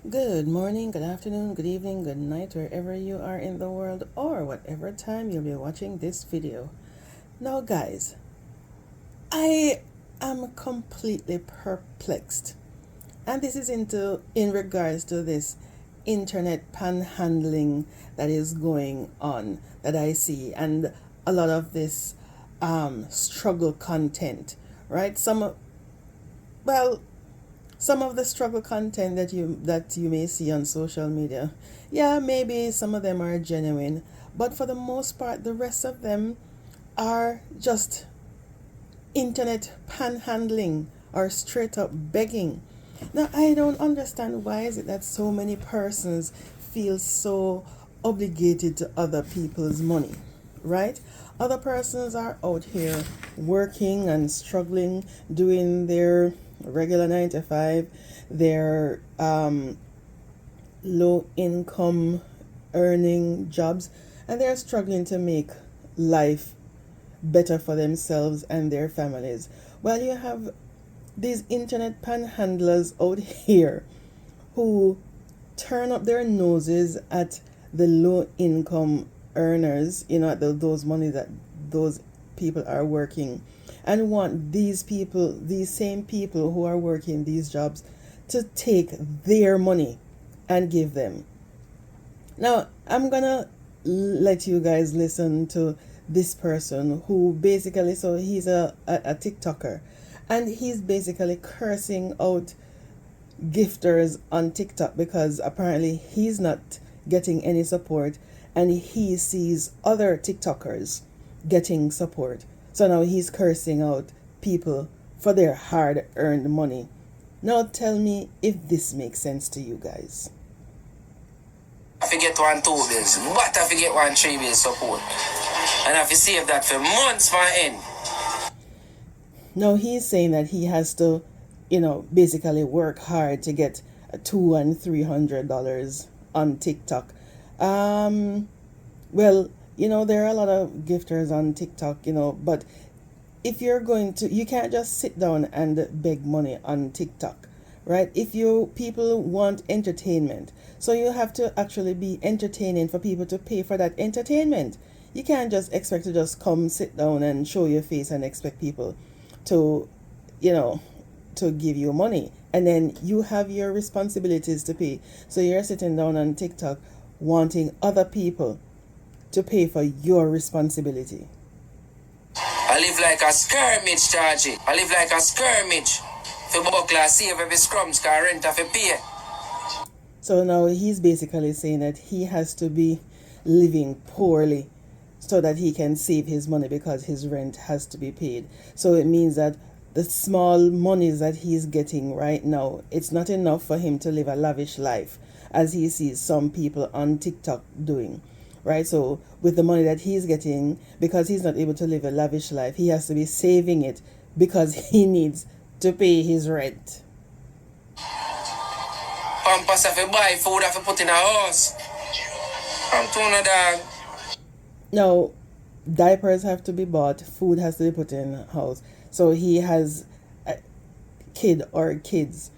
Good morning, good afternoon, good evening, good night, wherever you are in the world or whatever time you'll be watching this video. Now, guys, I am completely perplexed. And this is in regards to this internet panhandling that is going on that I see, and a lot of this struggle content, right? Well, some of the struggle content that you may see on social media, yeah, maybe some of them are genuine, but for the most part the rest of them are just internet panhandling or straight up begging. Now, I don't understand why is it that so many persons feel so obligated to other people's money, right? Other persons are out here working and struggling, doing their regular 9 to 5, their low income earning jobs, and they're struggling to make life better for themselves and their families. Well, you have these internet panhandlers out here who turn up their noses at the low income earners, at those money that those people are working, and want these same people who are working these jobs, to take their money and give them. Now, I'm gonna let you guys listen to this person who basically, so he's a TikToker, and he's basically cursing out gifters on TikTok because apparently he's not getting any support, and he sees other TikTokers getting support. So now he's cursing out people for their hard earned money. Now tell me if this makes sense to you guys. I forget 1 2 bills, but I forget 1 3 bills support. And I have to save that for months for end. Now he's saying that he has to, basically work hard to get $200 and $300 on TikTok. Well, there are a lot of gifters on TikTok, but if you're going to, you can't just sit down and beg money on TikTok, right? If you people want entertainment, so you have to actually be entertaining for people to pay for that entertainment. You can't just expect to just come sit down and show your face and expect people to, you know, to give you money, and then you have your responsibilities to pay. So you're sitting down on TikTok wanting other people to pay for your responsibility. I live like a skirmish, Chargy. I live like a skirmish. For buckler, save every scrums, car rent of a pay. So now he's basically saying that he has to be living poorly so that he can save his money because his rent has to be paid. So it means that the small monies that he's getting right now, it's not enough for him to live a lavish life as he sees some people on TikTok doing. Right? So with the money that he's getting, because he's not able to live a lavish life, he has to be saving it because he needs to pay his rent. Pampas have to buy, food have to put in a house. I'm tuna dog. Now, diapers have to be bought, food has to be put in the house. So he has a kid or kids.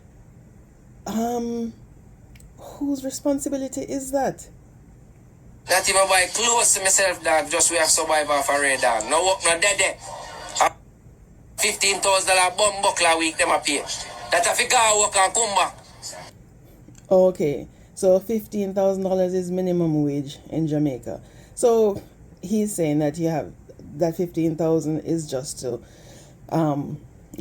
Whose responsibility is that? Not even buy clothes to myself, dog. Just we have survive off a red dog. No work, no dead. $15,000 bum buckler a week, them a pay. That if you go work and come back. Okay, so $15,000 is minimum wage in Jamaica. So he's saying that you have that 15,000 is just to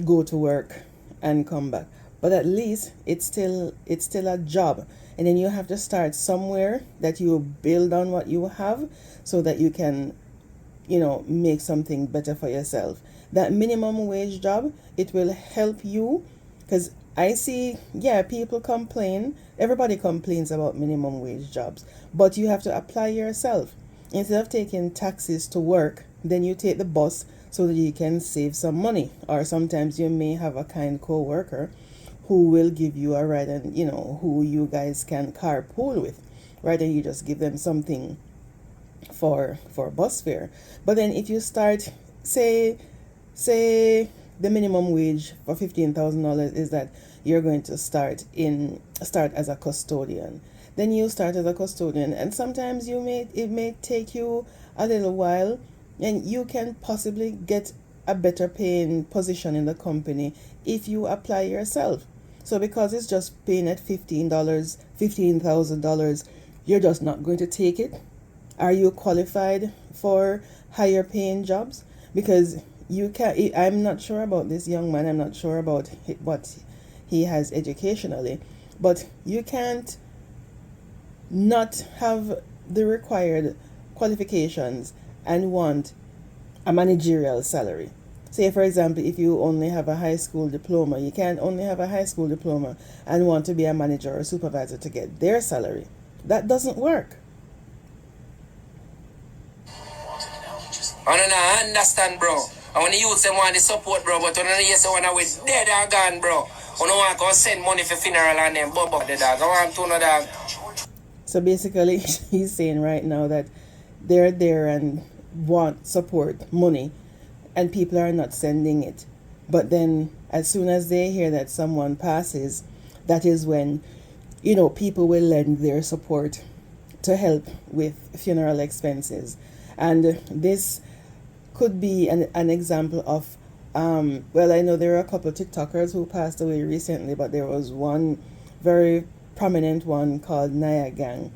go to work and come back. But at least it's still a job, and then you have to start somewhere that you build on what you have so that you can make something better for yourself. That minimum wage job, it will help you, because I see, yeah, people complain, everybody complains about minimum wage jobs, but you have to apply yourself. Instead of taking taxis to work, then you take the bus so that you can save some money. Or sometimes you may have a kind co-worker who will give you a ride, and who you guys can carpool with, right? And you just give them something for bus fare. But then if you start, say the minimum wage for $15,000 is that you're going to start as a custodian. Then you start as a custodian, and sometimes it may take you a little while, and you can possibly get a better paying position in the company if you apply yourself. So because it's just paying at $15,000, you're just not going to take it. Are you qualified for higher paying jobs? Because you can. I'm not sure about this young man. I'm not sure about what he has educationally, but you can't not have the required qualifications and want a managerial salary. Say, for example, if you only have a high school diploma, you can't only have a high school diploma and want to be a manager or supervisor to get their salary. That doesn't work. I don't understand, bro. I want the youth them want the support, bro, but when I hear someone we dead or gone, bro. I don't want to send money for funeral and then bob up the dog. I want to know dog. So basically, he's saying right now that they're there and want support, money, and people are not sending it. But then as soon as they hear that someone passes, that is when, people will lend their support to help with funeral expenses. And this could be an example of, well, I know there are a couple of TikTokers who passed away recently, but there was one very prominent one called Naya Gang.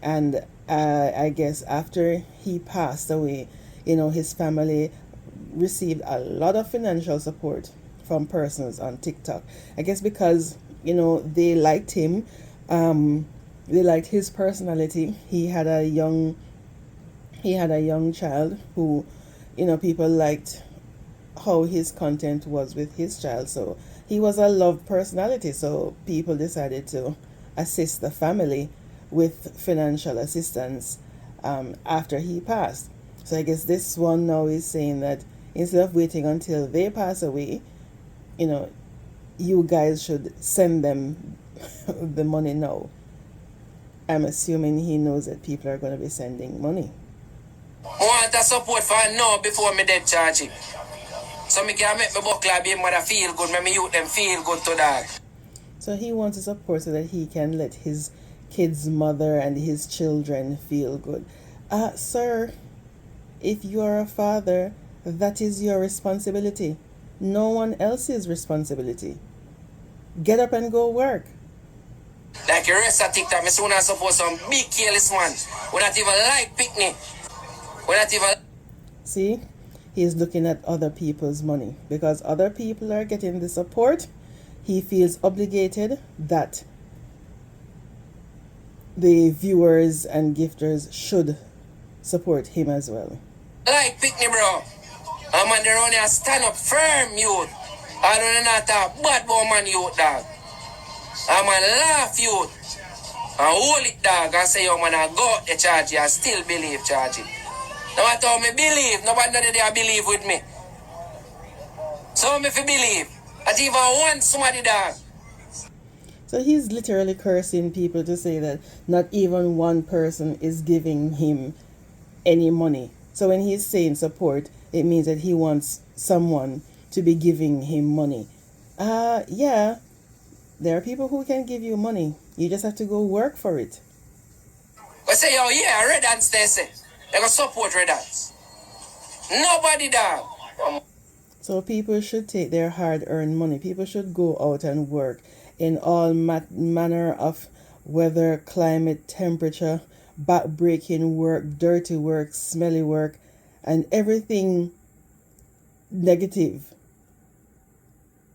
And I guess after he passed away, his family received a lot of financial support from persons on TikTok. I guess because, they liked him, they liked his personality. He had a young child who, people liked how his content was with his child. So he was a loved personality. So people decided to assist the family with financial assistance after he passed. So I guess this one now is saying that instead of waiting until they pass away, you guys should send them the money now. I'm assuming he knows that people are going to be sending money. I want the support for now before me dead charge it. So me can make my buckler be mother feel good, make me youth them feel good to that. So he wants to support so that he can let his kids' mother and his children feel good. Sir, if you are a father, that is your responsibility. No one else's responsibility. Get up and go work. Like the rest of TikTok, me soon I support some big careless man. We not even like picnic. We not even. See, he's looking at other people's money. Because other people are getting the support, he feels obligated that the viewers and gifters should support him as well. Like picnic, bro. I'm on the run here, stand up firm, youth. I don't know talk bad about man, youth, dog. I'm a laugh, youth. And hold it, dog, and say, yo, man, I go out the charge and still believe charge it. No matter how me believe, nobody know that they believe with me. So me fi believe. That even one somebody, dog. So he's literally cursing people to say that not even one person is giving him any money. So when he's saying support, it means that he wants someone to be giving him money. Yeah, there are people who can give you money. You just have to go work for it. I say, yo, yeah, Red Ants, they say. They go support Red Ants. Nobody, dog. So people should take their hard-earned money. People should go out and work in all manner of weather, climate, temperature, back-breaking work, dirty work, smelly work, and everything negative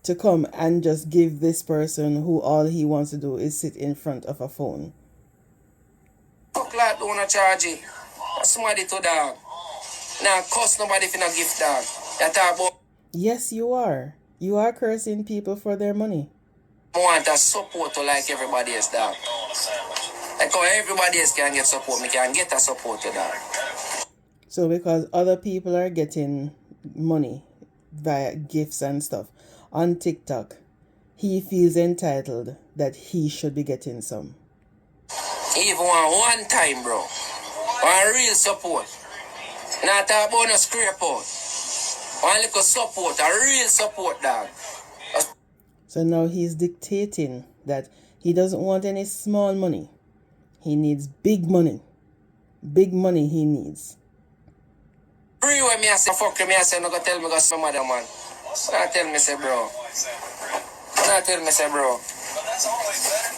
to come and just give this person who all he wants to do is sit in front of a phone. Fuck like don't wanna charge it. Somebody to dog. Now cost nobody if you not gift dog. That talk about. Yes, you are. You are cursing people for their money. I want a support to like everybody else, dog. Like how everybody else can get support, me can get a support to dog. So because other people are getting money via gifts and stuff on TikTok, he feels entitled that he should be getting some. Even one time, bro. One real support. Not talk about no scrape out. One little support, a real support, dog. So now he's dictating that he doesn't want any small money. He needs big money. Big money he needs. Free when me I say fuck you, me I say no go tell me go some other man. Not tell me say bro. Not tell me say bro. But that's always better.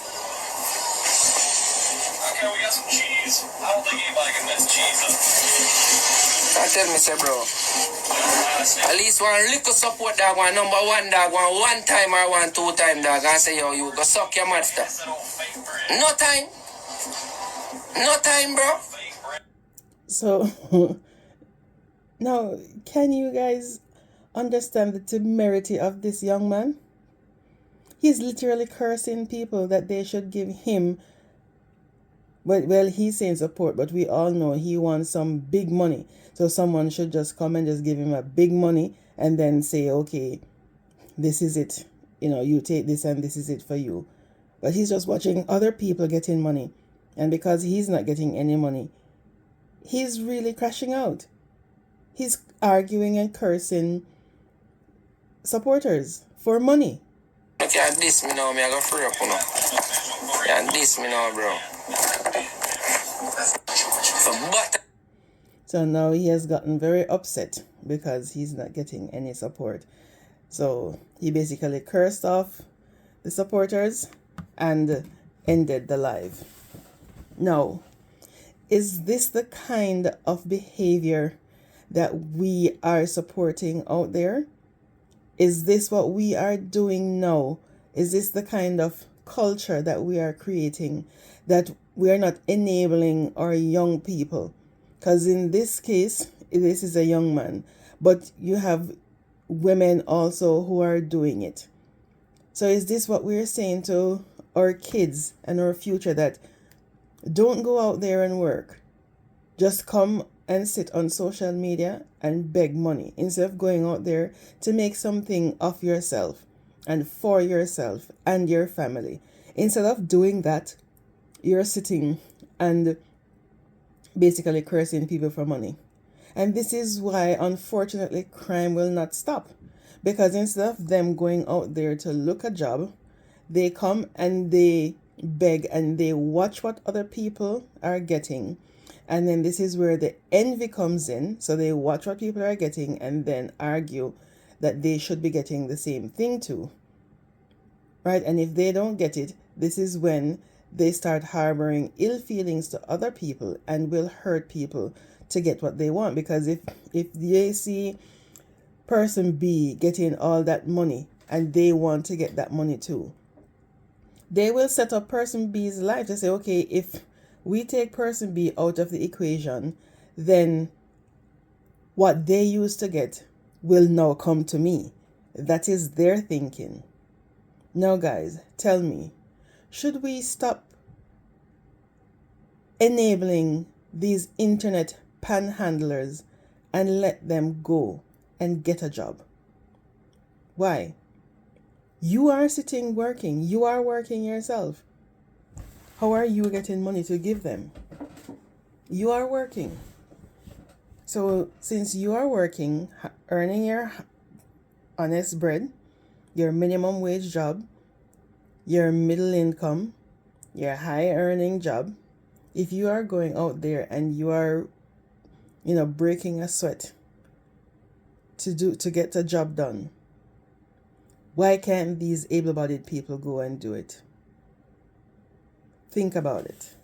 Okay, we got some cheese. I don't think anybody can mess cheese up. Not tell me say bro. At least one little support dog, one number one dog, one time or one two time dog, and say yo, you go suck your master. No time. No time, bro. So now, can you guys understand the temerity of this young man? He's literally cursing people that they should give him, well, he's saying support, but we all know he wants some big money. So someone should just come and just give him a big money and then say, okay, this is it. You know, you take this and this is it for you. But he's just watching other people getting money. And because he's not getting any money, he's really crashing out. He's arguing and cursing supporters for money. You can't diss me now, me I go free up, you know. You can't diss me now, bro. But So now he has gotten very upset because he's not getting any support. So he basically cursed off the supporters and ended the live. Now, is this the kind of behavior that we are supporting out there? Is this what we are doing now? Is this the kind of culture that we are creating, that we are not enabling our young people? Because in this case, this is a young man, but you have women also who are doing it. So is this what we're saying to our kids and our future, that don't go out there and work? Just come and sit on social media and beg money instead of going out there to make something of yourself and for yourself and your family. Instead of doing that, you're sitting and basically cursing people for money. And this is why, unfortunately, crime will not stop. Because instead of them going out there to look a job, they come and they beg and they watch what other people are getting. And then this is where the envy comes in. So they watch what people are getting and then argue that they should be getting the same thing too. Right? And if they don't get it, this is when they start harboring ill feelings to other people and will hurt people to get what they want. Because if they see person B getting all that money and they want to get that money too, they will set up person B's life to say, okay, if we take person B out of the equation, then what they used to get will now come to me. That is their thinking. Now, guys, tell me, should we stop enabling these internet panhandlers and let them go and get a job? Why? You are sitting working. You are working yourself. How are you getting money to give them? You are working. So since you are working, earning your honest bread, your minimum wage job, your middle income, your high earning job, if you are going out there and you are, breaking a sweat to get a job done, why can't these able-bodied people go and do it? Think about it.